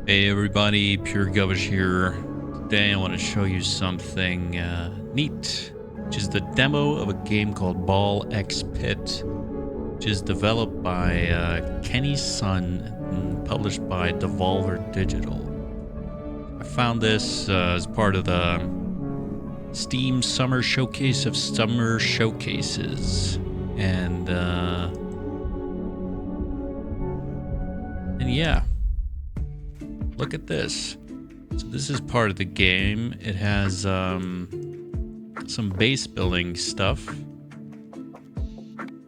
Hey everybody, Pure Govish here. Today I want to show you something neat, which is the demo of a game called Ball X Pit, which is developed by Kenny's Son and published by Devolver Digital. I found this as part of the Steam Summer Showcase of Summer Showcases, and yeah. Look at this. So this is part of the game. It has some base building stuff.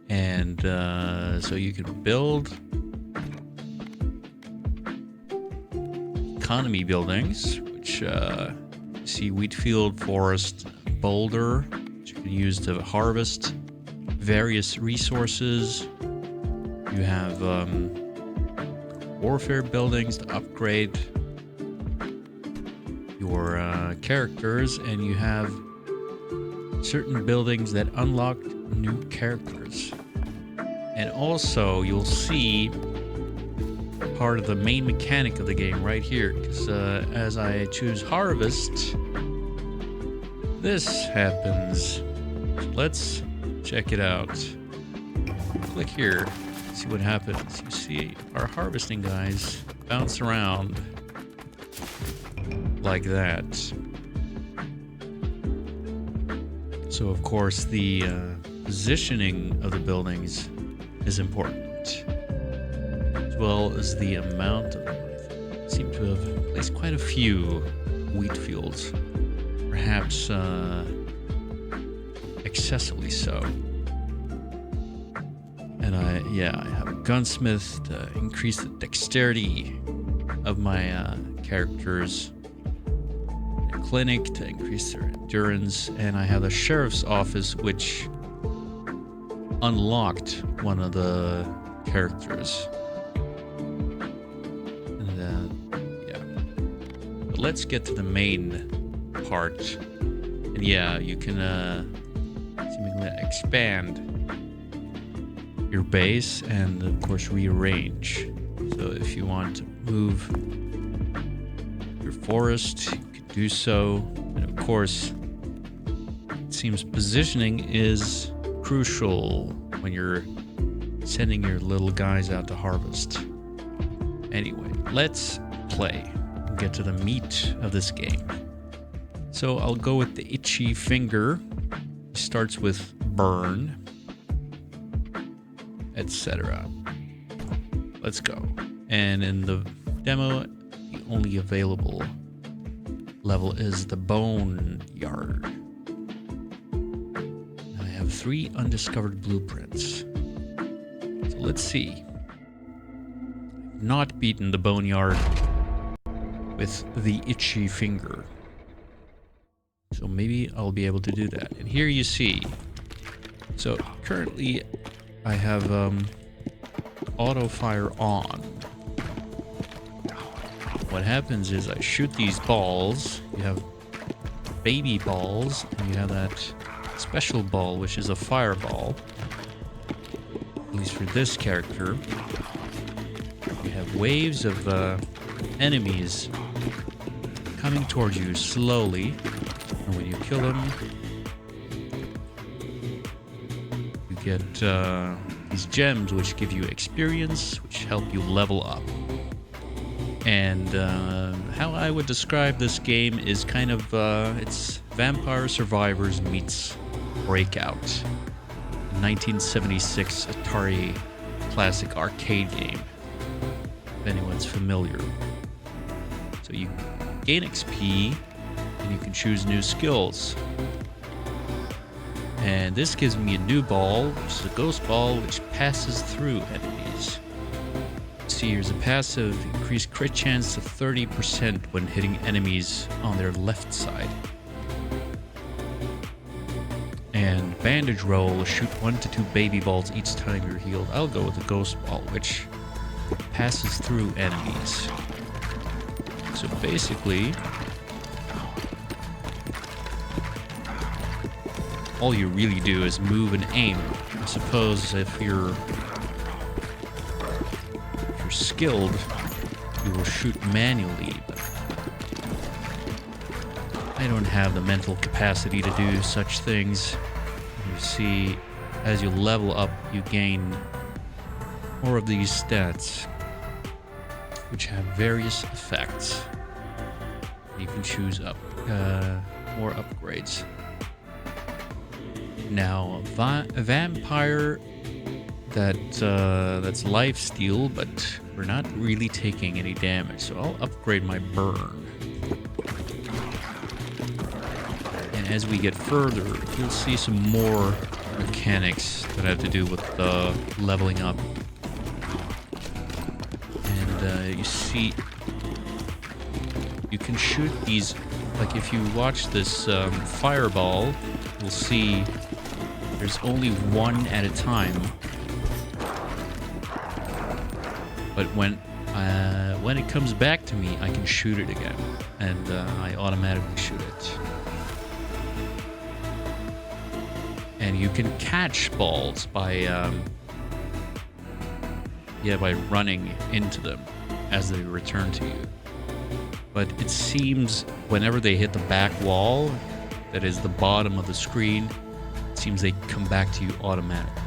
And so you can build economy buildings, which you see wheat field, forest, boulder, which you can use to harvest various resources. You have warfare buildings to upgrade your characters, and you have certain buildings that unlock new characters. And also you'll see part of the main mechanic of the game right here, because as I choose harvest, this happens. So let's check it out. Click here. See what happens. You see our harvesting guys bounce around like that. So of course the positioning of the buildings is important, as well as the amount of them. I seem to have placed quite a few wheat fields, perhaps excessively so. And I have a gunsmith to increase the dexterity of my characters, a clinic to increase their endurance, and I have a sheriff's office which unlocked one of the characters. And but let's get to the main part. And you can seemingly expand your base and of course rearrange. So if you want to move your forest, you can do so. And of course, it seems positioning is crucial when you're sending your little guys out to harvest. Anyway, let's play and get to the meat of this game. So I'll go with the itchy finger. It starts with burn, etc. Let's go. And in the demo, the only available level is the bone yard. I have 3 undiscovered blueprints. So let's see. I've not beaten the boneyard with the itchy finger, so maybe I'll be able to do that. And here you see. So currently I have auto fire on. What happens is I shoot these balls. You have baby balls, and you have that special ball, which is a fireball. At least for this character. You have waves of enemies coming towards you slowly, and when you kill them, you get these gems which give you experience, which help you level up. And how I would describe this game is kind of it's Vampire Survivors meets Breakout, 1976 Atari classic arcade game, if anyone's familiar. So you gain XP and you can choose new skills. And this gives me a new ball, which is a ghost ball, which passes through enemies. See, here's a passive, increased crit chance to 30% when hitting enemies on their left side. And bandage roll, shoot 1 to 2 baby balls each time you're healed. I'll go with the ghost ball, which passes through enemies. So basically, all you really do is move and aim. I suppose if you're skilled, you will shoot manually, but I don't have the mental capacity to do such things. You see, as you level up, you gain more of these stats, which have various effects. You can choose more upgrades. Now, a vampire that's lifesteal, but we're not really taking any damage, so I'll upgrade my burn. And as we get further, you'll see some more mechanics that have to do with leveling up. And you see, you can shoot these, like if you watch this fireball, you'll see there's only one at a time. But when it comes back to me, I can shoot it again, and I automatically shoot it. And you can catch balls by running into them as they return to you. But it seems whenever they hit the back wall, that is the bottom of the screen, it seems they come back to you automatically.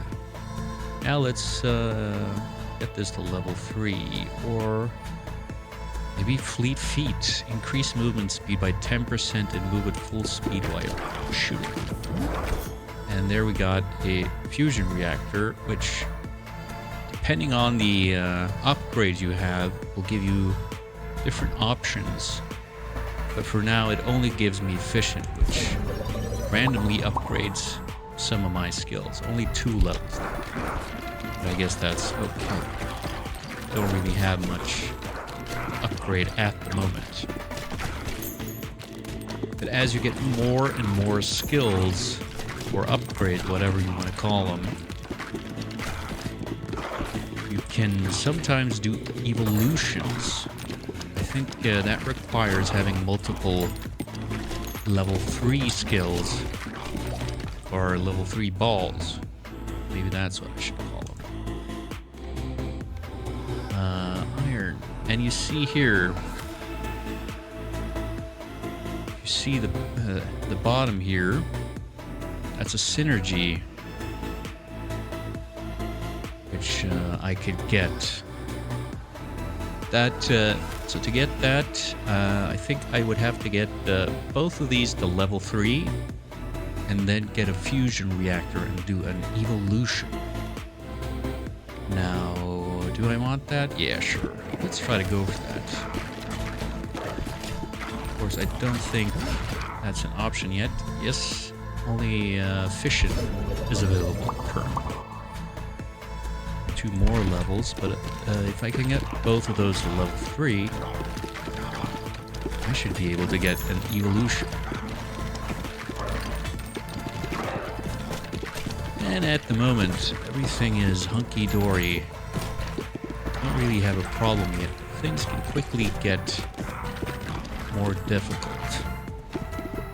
Now let's get this to level 3, or maybe Fleet Feet. Increase movement speed by 10% and move at full speed while shooting. And there we got a fusion reactor, which, depending on the upgrades you have, will give you different options. But for now, it only gives me efficient, which randomly upgrades some of my skills. Only 2 levels. But I guess that's okay. Don't really have much upgrade at the moment. But as you get more and more skills, or upgrades, whatever you want to call them, you can sometimes do evolutions. I think that requires having multiple level 3 skills, or level 3 balls. Maybe that's what I should call them. Iron. And you see here, you see the bottom here, that's a synergy, which I could get. That so to get that, I think I would have to get both of these to level 3, and then get a fusion reactor and do an evolution. Now, do I want that? Yeah, sure. Let's try to go for that. Of course, I don't think that's an option yet. Yes, only fission is available currently. 2 more levels, but if I can get both of those to level 3, I should be able to get an evolution. And at the moment, everything is hunky-dory. Don't really have a problem yet. Things can quickly get more difficult.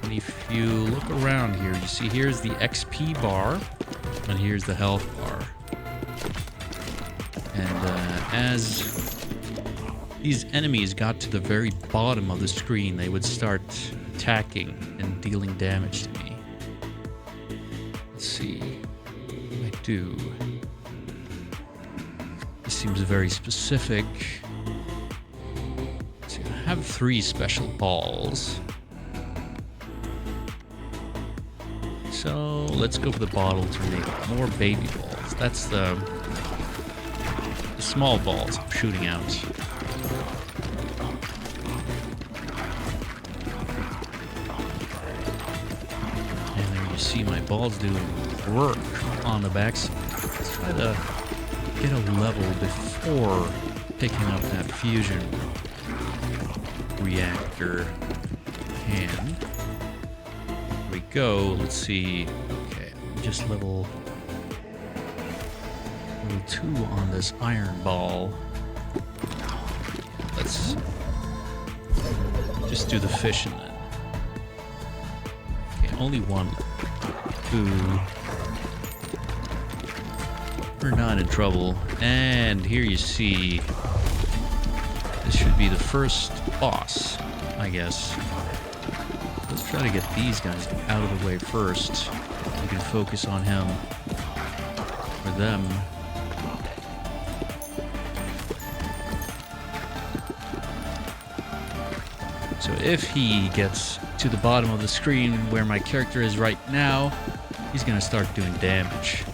And if you look around here, you see here's the XP bar, and here's the health bar. And as these enemies got to the very bottom of the screen, they would start attacking and dealing damage to me. Let's see. I do. This seems very specific. Let's see, I have 3 special balls. So let's go for the bottle to make more baby balls. That's the small balls I'm shooting out. And there you see my balls doing work on the backside. Let's try to get a level before picking up that fusion reactor can. Here we go. Let's see. Okay, just level 2 on this iron ball. Let's just do the fission then. Okay, only 1. 2. We're not in trouble. And here you see This should be the first boss, I guess. Let's try to get these guys out of the way first. We can focus on him for them. So if he gets to the bottom of the screen where my character is right now, he's gonna start doing damage.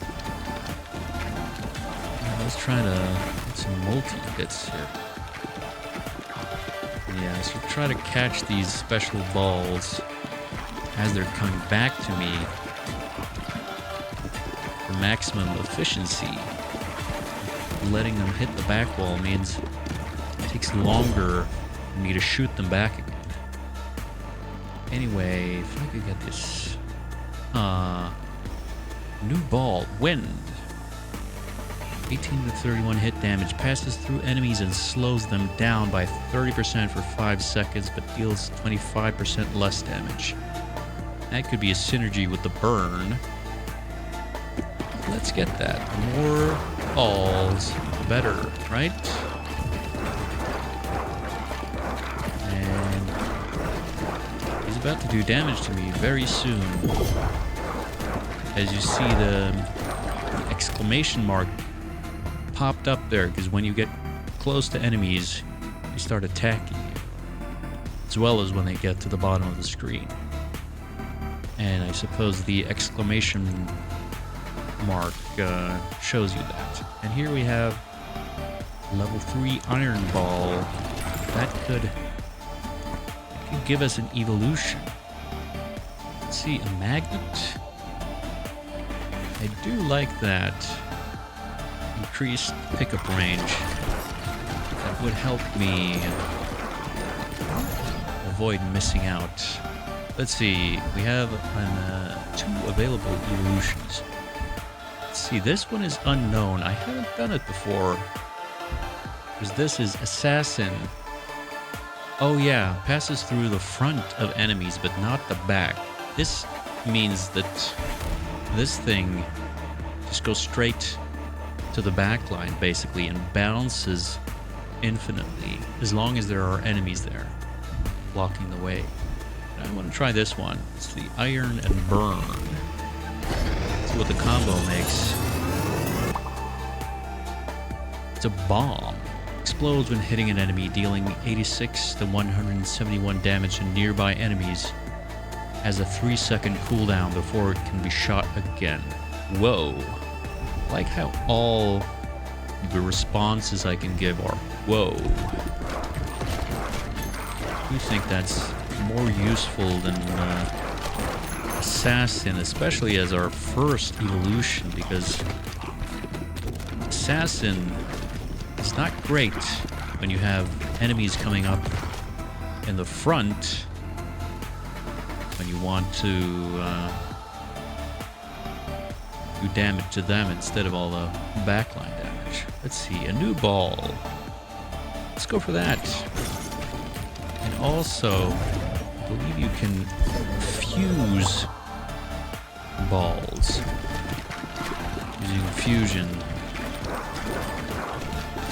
Now let's try to get some multi-hits here. Yeah, so try to catch these special balls as they're coming back to me for maximum efficiency. Letting them hit the back wall means it takes longer for me to shoot them back again. Anyway, if I could get this new ball, wind. 18 to 31 hit damage, passes through enemies and slows them down by 30% for 5 seconds, but deals 25% less damage. That could be a synergy with the burn. Let's get that. The more balls, the better, right? And he's about to do damage to me very soon. As you see, the exclamation mark popped up there, because when you get close to enemies, they start attacking you, as well as when they get to the bottom of the screen. And I suppose the exclamation mark shows you that. And here we have level 3 Iron Ball. That could give us an evolution. Let's see, a magnet. I do like that. Increased pickup range. That would help me avoid missing out. Let's see, we have 2 available evolutions. Let's see, this one is unknown. I haven't done it before. Because this is Assassin. Oh yeah, passes through the front of enemies, but not the back. This means that this thing just goes straight to the back line, basically, and bounces infinitely, as long as there are enemies there blocking the way. I want to try this one. It's the Iron and Burn. See what the combo makes. It's a bomb. Explodes when hitting an enemy, dealing 86 to 171 damage to nearby enemies. Has a 3-second cooldown before it can be shot again. Whoa. I like how all the responses I can give are whoa. I think that's more useful than Assassin, especially as our first evolution, because Assassin is not great when you have enemies coming up in the front when you want to do damage to them instead of all the backline damage. Let's see, a new ball. Let's go for that. And also, I believe you can fuse balls using fusion.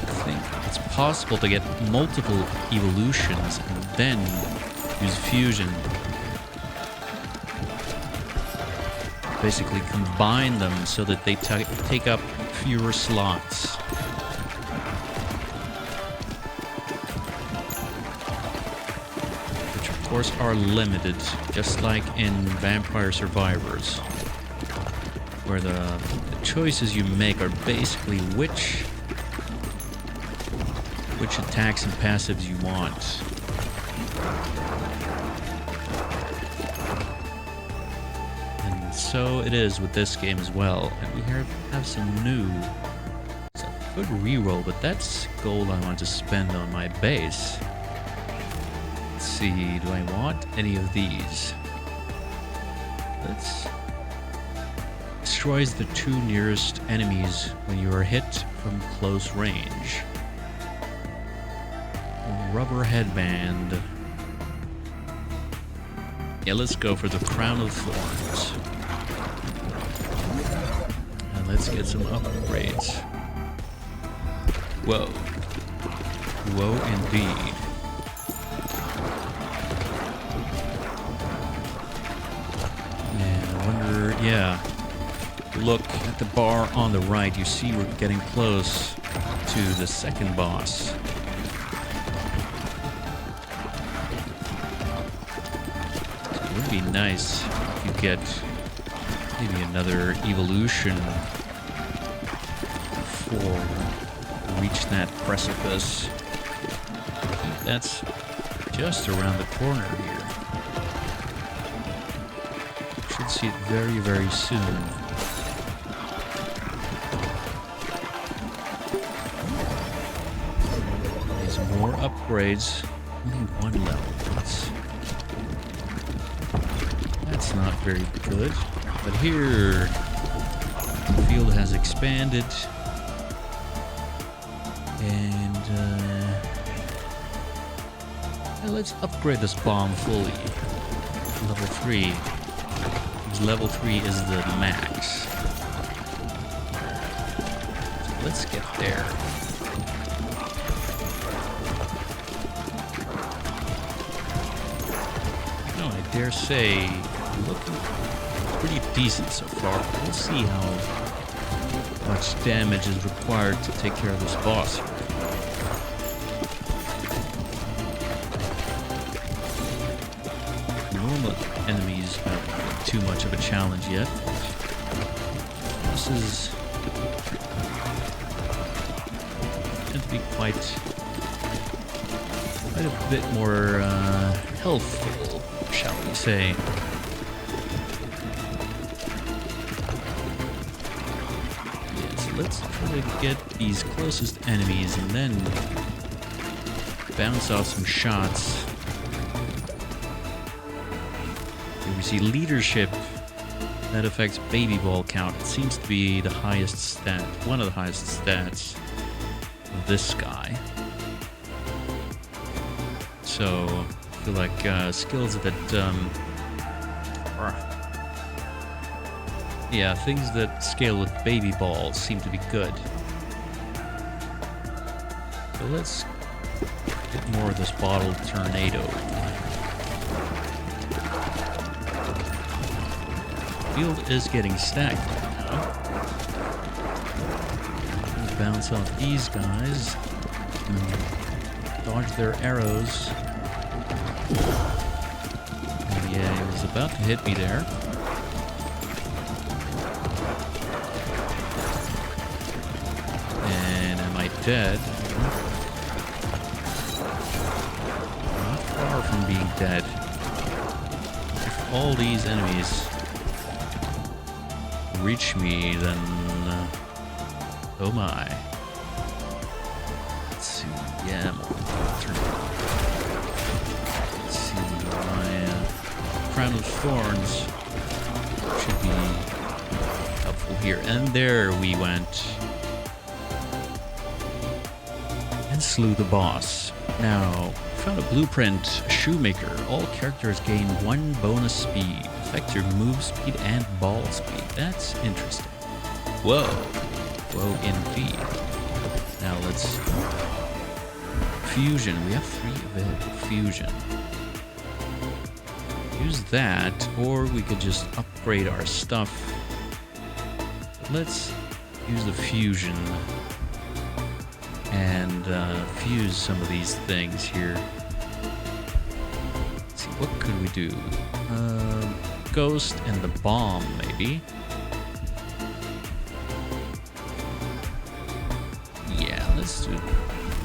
I think it's possible to get multiple evolutions and then use fusion. Basically combine them so that they take up fewer slots. Which of course are limited, just like in Vampire Survivors, where the choices you make are basically which attacks and passives you want. So it is with this game as well, and we have some new. It's a good reroll, but that's gold I want to spend on my base. Let's see, do I want any of these? Let's destroys the 2 nearest enemies when you are hit from close range. Rubber headband. Yeah, let's go for the Crown of Thorns. Let's get some upgrades. Whoa. Whoa, indeed. And I wonder, yeah. Look at the bar on the right. You see we're getting close to the second boss. So it would be nice if you get maybe another evolution for reach that precipice. That's just around the corner here. Should see it very, very soon. There's more upgrades. Only one level. That's not very good. But here, the field has expanded. And let's upgrade this bomb fully. Level 3. Because level 3 is the max. So let's get there. No, I dare say, looking pretty decent so far. We'll see how much damage is required to take care of this boss. Normal enemies haven't been too much of a challenge yet. This is going to be quite a bit more healthful, shall we say. Let's try to get these closest enemies and then bounce off some shots. Here we see leadership. That affects baby ball count. It seems to be the highest stat, one of the highest stats of this guy. So I feel like skills that yeah, things that scale with baby balls seem to be good. So let's get more of this bottle tornado. Field is getting stacked right now. Let's bounce off these guys. Dodge their arrows. And yeah, he was about to hit me there. Dead. Not far from being dead. If all these enemies reach me, then oh my. Let's see. Yeah, let's see. My crown of thorns should be helpful here. And there we went. Slew the boss. Now, found a blueprint, Shoemaker. All characters gain 1 bonus speed. Affects your move speed and ball speed. That's interesting. Whoa. Whoa, indeed. Now let's... Fusion. We have 3 available. Fusion. Use that, or we could just upgrade our stuff. But let's use the fusion. And fuse some of these things here. Let's see, what could we do? Ghost and the bomb, maybe. Yeah, let's do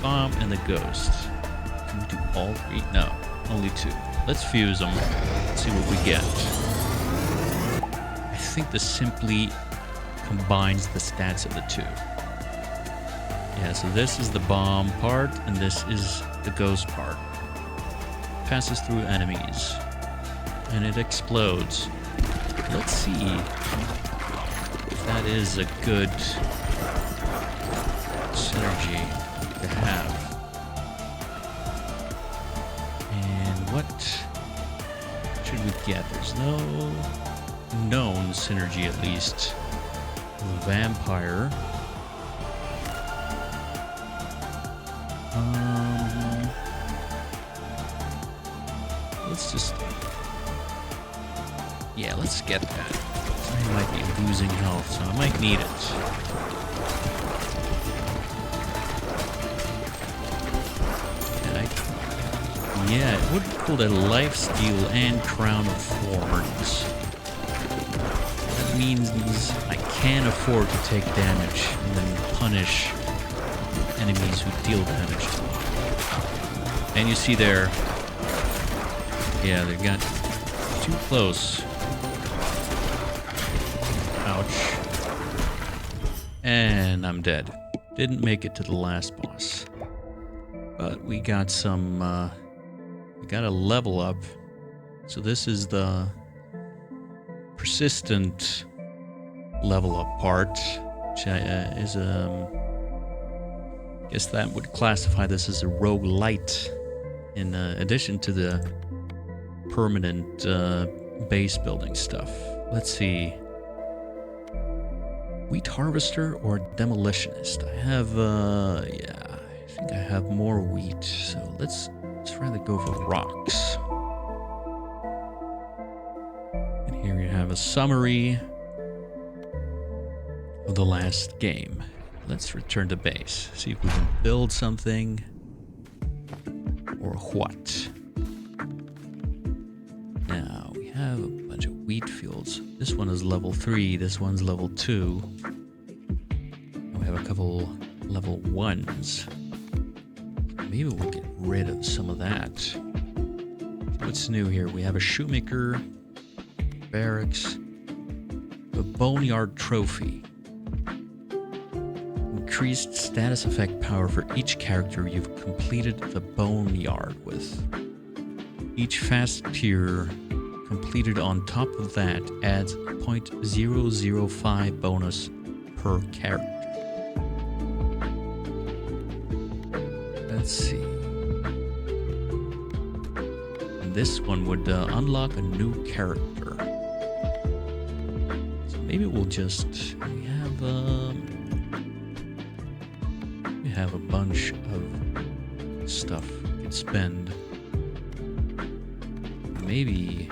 bomb and the ghost. Can we do all 3? No, only 2. Let's fuse them. Let's see what we get. I think this simply combines the stats of the 2. Yeah, so this is the bomb part, and this is the ghost part. Passes through enemies, and it explodes. Let's see if that is a good synergy to have. And what should we get? There's no known synergy, at least. Vampire. let's just... Yeah, let's get that. I might be losing health, so I might need it. Yeah, it would be cool that lifesteal and crown of thorns. That means I can't afford to take damage and then punish enemies who deal damage to me. And you see there, yeah, they got too close. Ouch. And I'm dead. Didn't make it to the last boss. But we got some, we got a level up. So this is the persistent level up part, which is I guess that would classify this as a roguelite, in addition to the permanent base building stuff. Let's see. Wheat harvester or demolitionist? I have, yeah, I think I have more wheat, so let's rather go for rocks. And here you have a summary of the last game. Let's return to base, see if we can build something or what. Now, we have a bunch of wheat fields. This one is level 3, this one's level 2. And we have a couple level 1s. Maybe we'll get rid of some of that. What's new here? We have a shoemaker, barracks, a boneyard trophy. Increased status effect power for each character you've completed the boneyard with. Each fast tier completed on top of that adds 0.005 bonus per character. Let's see. And this one would unlock a new character. So maybe we'll just... We have a bunch of stuff we could spend. Maybe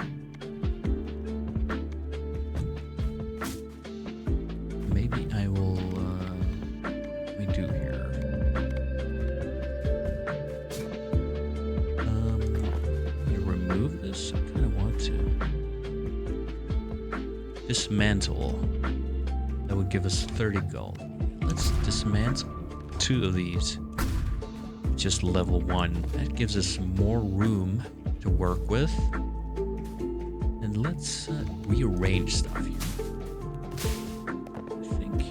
I will, what do we do here? We remove this? I kind of want to. Dismantle. That would give us 30 gold. Let's dismantle 2 of these. Just level 1. That gives us more room to work with. And let's rearrange stuff here. I think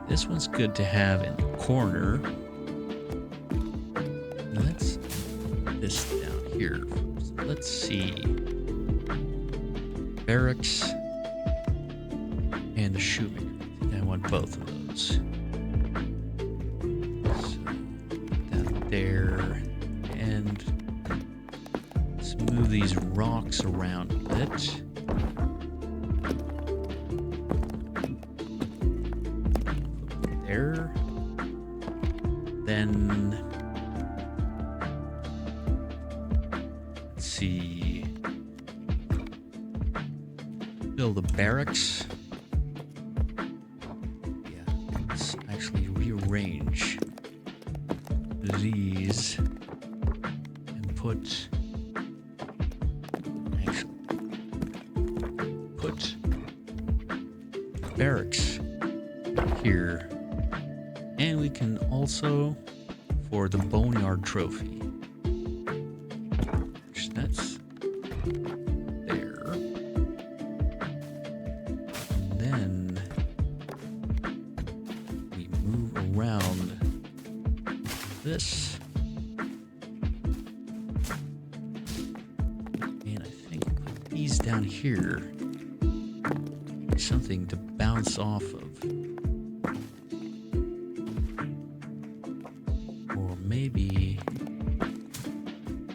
this one's good to have in the corner. Now let's put this down here. So let's see. Barracks and the shoemaker. I think I want both of those. There, and let's move these rocks around a bit. There. Then let's see. Build a barracks. Yeah, let's actually rearrange these and put barracks here, and we can also for the boneyard trophy, which that's there, and then we move around this, and I think put these down here, something to bounce off of, or maybe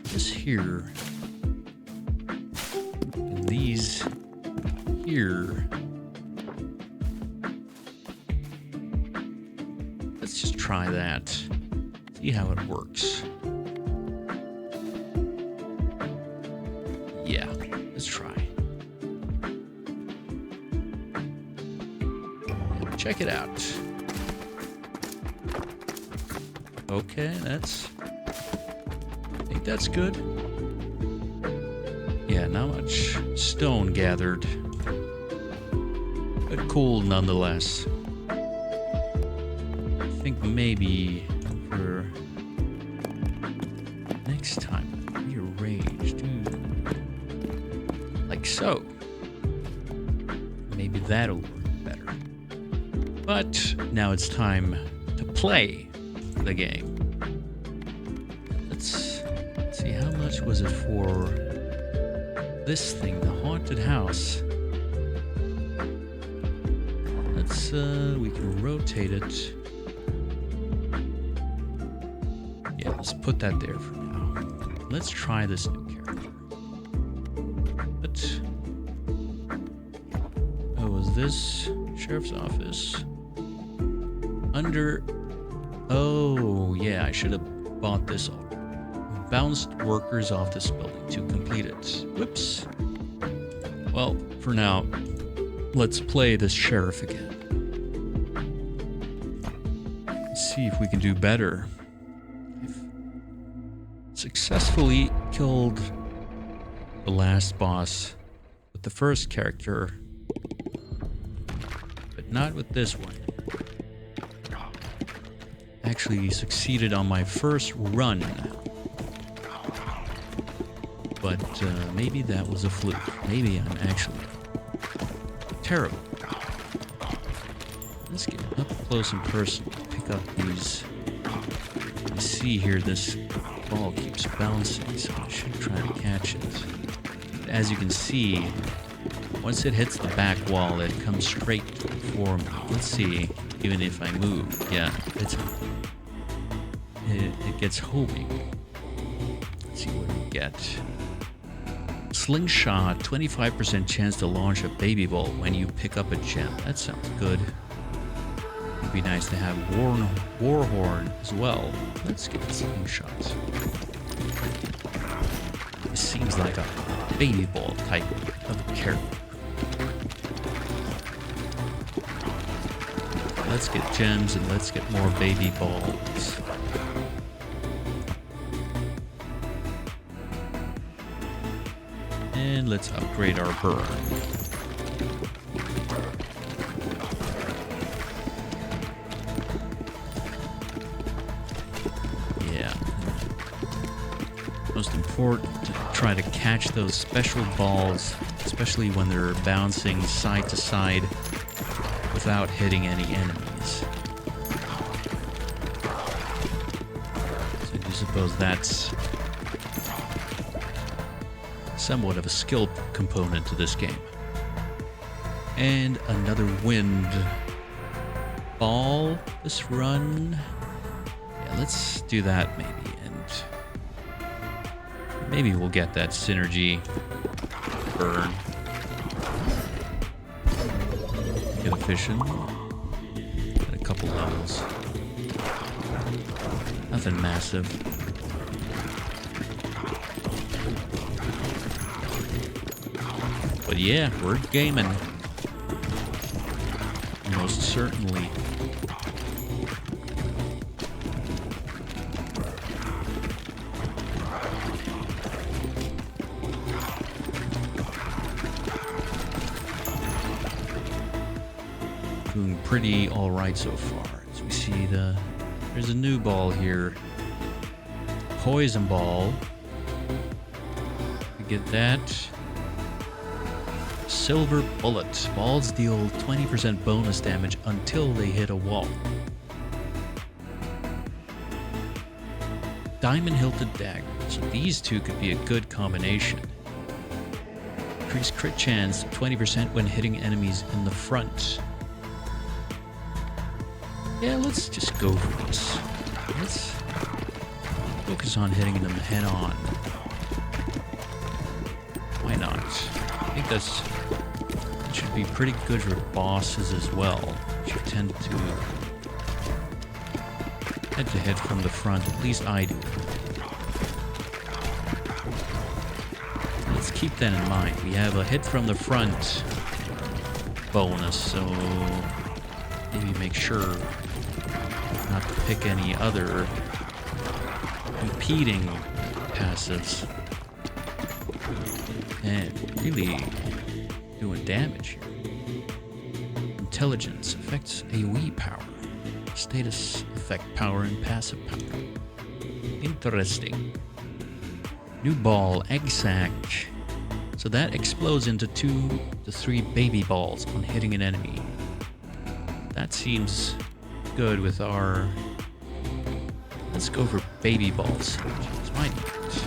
just here, and these here. Let's just try that. See how it works. check it out. Okay, I think that's good. Yeah, not much stone gathered, but cool nonetheless. I think maybe for next time, rearrange, like so. Maybe that'll work better. But now it's time to play the game. Let's see, how much was it for this thing, the haunted house? Let's we can rotate it. Yeah, let's put that there for now. Let's try this new character. But oh, was this sheriff's office? Under, oh yeah, I should have bought this already. Bounced workers off this building to complete it. Whoops. Well, for now, let's play this sheriff again. Let's see if we can do better. I've successfully killed the last boss with the first character, but not with this one. Actually succeeded on my first run. But maybe that was a fluke. Maybe I'm actually terrible. Let's get up close and personal. Pick up these. You see here, this ball keeps bouncing, so I should try to catch it. As you can see, once it hits the back wall, it comes straight for me. Let's see, even if I move, yeah, it gets homing. Let's see what we get. Slingshot, 25% chance to launch a baby ball when you pick up a gem. That sounds good. It'd be nice to have Warhorn as well. Let's get the slingshot. It seems like a baby ball type of character. Let's get gems and let's get more baby balls. And let's upgrade our burn. Yeah. Most important to try to catch those special balls, especially when they're bouncing side to side without hitting any enemies. So I suppose that's somewhat of a skill component to this game. And another wind ball this run. Yeah, let's do that maybe, and maybe we'll get that synergy burn. Get efficient at a couple levels. Nothing massive. But yeah, we're gaming. Most certainly. Doing pretty alright so far. As we see there's a new ball here. Poison ball. We get that. Silver bullet. Balls deal 20% bonus damage until they hit a wall. Diamond hilted dagger. So these two could be a good combination. Increase crit chance 20% when hitting enemies in the front. Yeah, let's just go for this. Let's focus on hitting them head on. Why not? I think that should be pretty good for bosses as well, which tend to head from the front. At least I do. Let's keep that in mind. We have a hit from the front bonus, so maybe make sure not to pick any other competing passives. And really doing damage here. Intelligence affects AoE power. Status effect power and passive power. Interesting. New ball, egg sac. So that explodes into 2 to 3 baby balls on hitting an enemy. That seems good with our... Let's go for baby balls. It's my neat.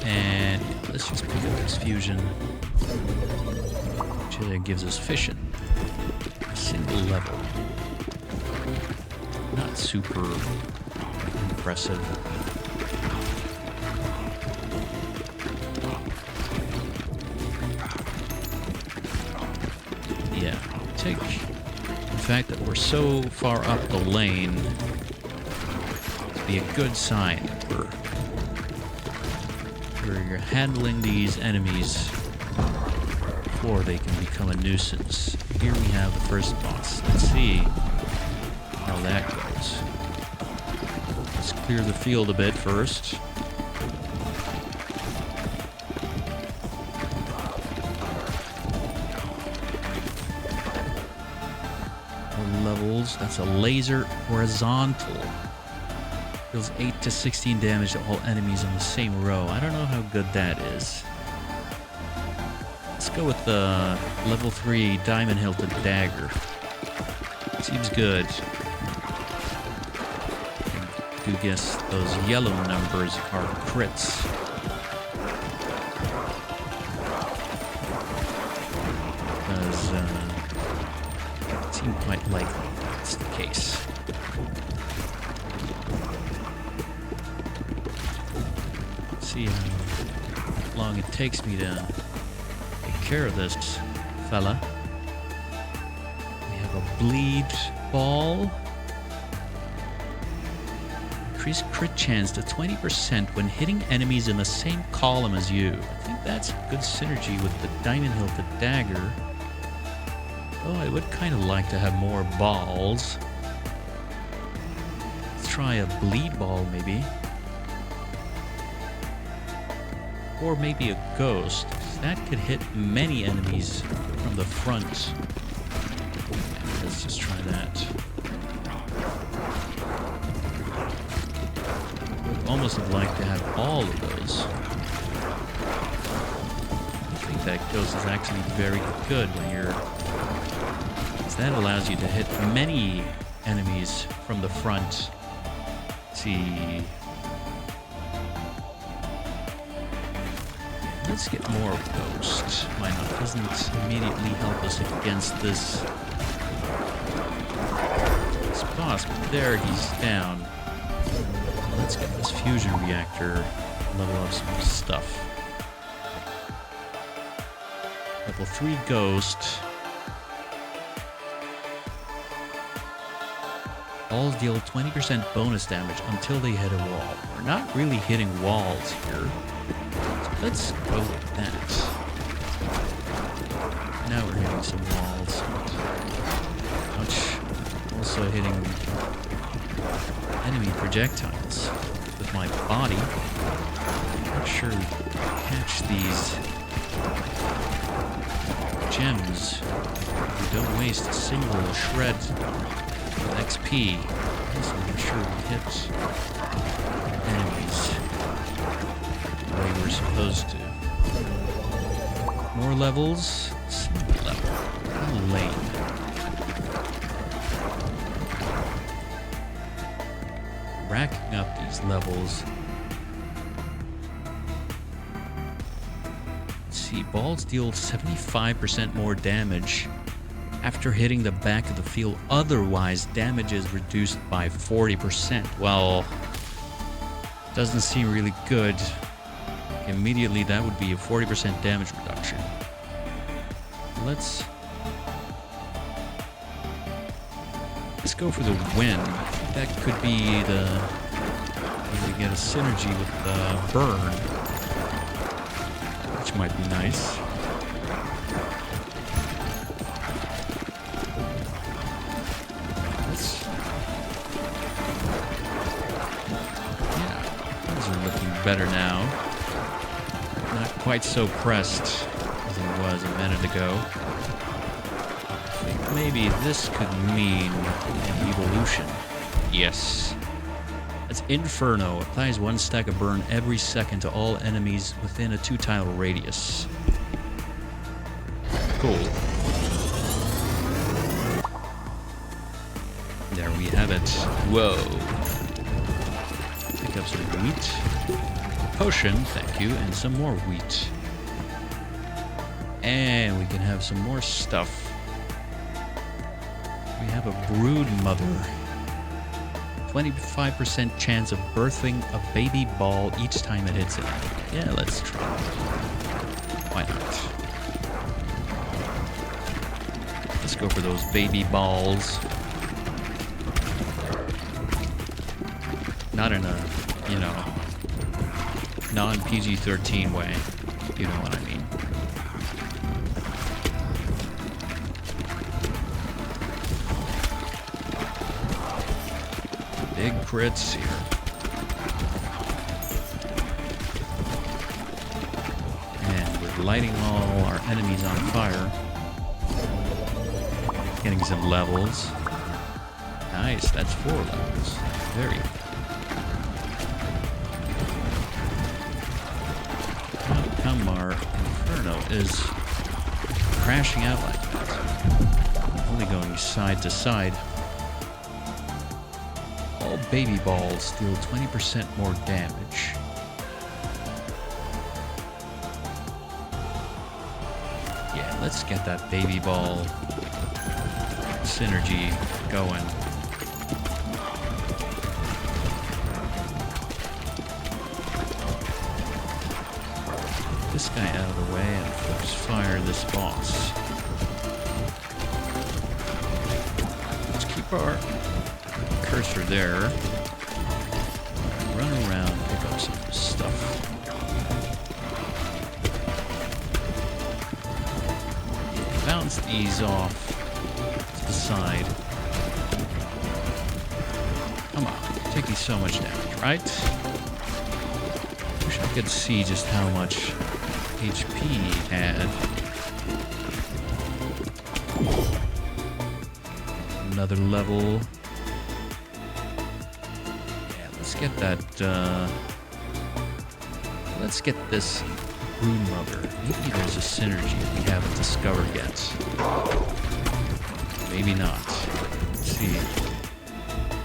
And let's just pick up this fusion. Which gives us fission. A single level. Not super impressive. Yeah, take the fact that we're so far up the lane to be a good sign that we're handling these enemies before they can become a nuisance. Here we have the first boss. Let's see how that goes. Let's clear the field a bit first. Levels. That's a laser horizontal. Deals 8 to 16 damage to all enemies on the same row. I don't know how good that is. Let's go with the level 3 diamond hilted dagger. Seems good. I do guess those yellow numbers are crits. Seem quite likely that's the case. Let's see how long it takes me to take care of this fella. We have a bleed ball. Increase crit chance to 20% when hitting enemies in the same column as you. I think that's a good synergy with the diamond hilted dagger. Oh, I would kind of like to have more balls. Let's try a bleed ball, maybe. Or maybe a ghost. That could hit many enemies from the front. Let's just try that. Would almost have liked to have all of those. I think that ghost is actually very good when you're... That allows you to hit many enemies from the front. Let's see. Let's get more ghost. Why not? Doesn't immediately help us against this boss, but there he's down. Let's get this fusion reactor, level up some stuff. Level 3 ghost. Balls deal 20% bonus damage until they hit a wall. We're not really hitting walls here. So let's go with that. Now we're hitting some walls. Ouch. Also hitting enemy projectiles with my body. Not sure we catch these gems. We don't waste a single shred XP. So make sure we hit enemies the way we're supposed to. More levels. Single level. How lame. Racking up these levels. Let's see. Balls deal 75% more damage after hitting the back of the field. Otherwise, damage is reduced by 40%. Well, doesn't seem really good. Immediately, that would be a 40% damage reduction. Let's go for the win. That could be the... We get a synergy with the burn, which might be nice. better now. Not quite so pressed as I was a minute ago. I think maybe this could mean an evolution. Yes. That's Inferno. Applies 1 stack of burn every second to all enemies within a 2-tile radius. Cool. There we have it. Whoa. Pick up some wheat. Potion, thank you, and some more wheat. And we can have some more stuff. We have a brood mother. 25% chance of birthing a baby ball each time it hits it. Yeah, let's try. Why not? Let's go for those baby balls. Not in a, you know, non-PG-13 way. You know what I mean. Big crits here. And we're lighting all our enemies on fire. Getting some levels. Nice, that's 4 levels. Very good. How come our Inferno is crashing out like that? Only going side to side. All baby balls deal 20% more damage. Yeah, let's get that baby ball synergy going. This guy out of the way and focus fire this boss. Let's keep our cursor there. Run around, pick up some stuff. Bounce these off to the side. Come on, taking so much damage, right? Wish I could see just how much HP he had. Another level. Get that, let's get this brood mother. Maybe there's a synergy we haven't discovered yet. Maybe not. Let's see.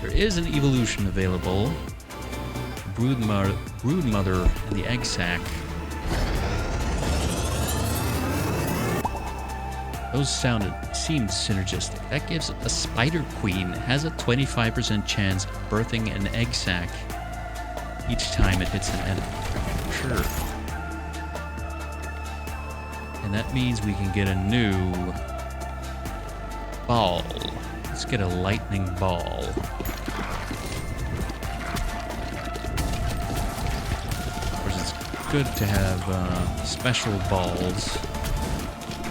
There is an evolution available. Brood mother and the egg sac. Those seemed synergistic. That gives a spider queen has a 25% chance of birthing an egg sac each time it hits an enemy. Sure. And that means we can get a new ball. Let's get a lightning ball. Of course, it's good to have special balls,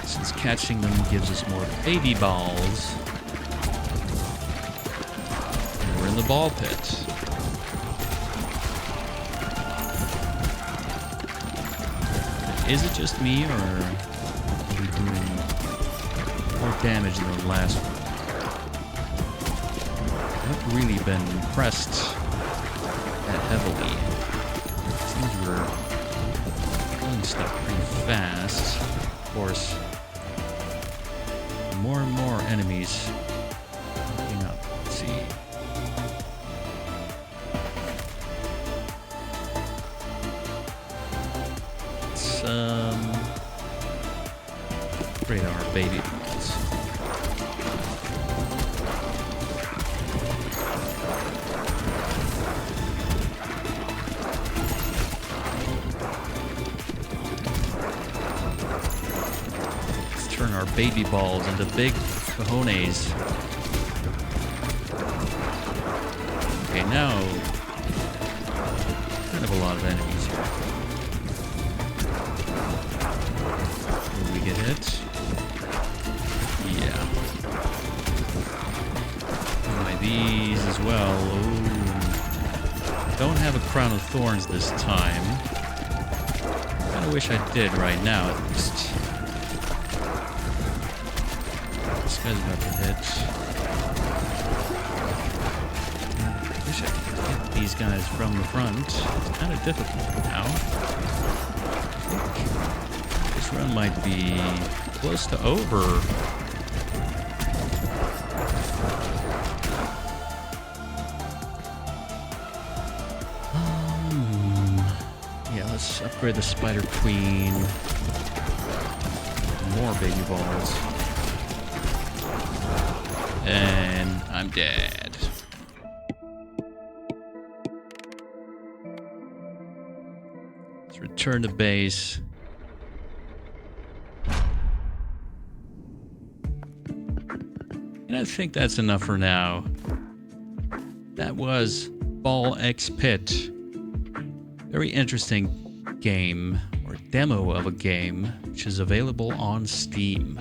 since catching them gives us more baby balls. And we're in the ball pit. Is it just me, or are we doing more damage than the last one? I haven't really been pressed that heavily. Seems we're doing stuff pretty fast. Of course, more and more enemies popping up. Let's see. Upgrade our baby balls. Let's turn our baby balls into big cojones. Okay, now kind of a lot of enemies here. Get hit. Yeah. By these as well. Ooh. Don't have a crown of thorns this time. Kinda wish I did right now at least. This guy's about to hit. Wish I could hit these guys from the front. It's kind of difficult now. I think this run might be close to over. Yeah, let's upgrade the Spider Queen. More baby balls. And I'm dead. Let's return to base. And I think that's enough for now. That was Ball X Pit. Very interesting game, or demo of a game, which is available on Steam.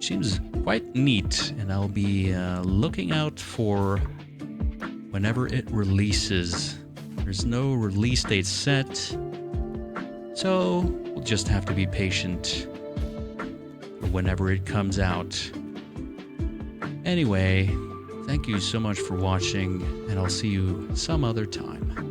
Seems quite neat, and I'll be looking out for whenever it releases. There's no release date set, so we'll just have to be patient whenever it comes out. Anyway, thank you so much for watching, and I'll see you some other time.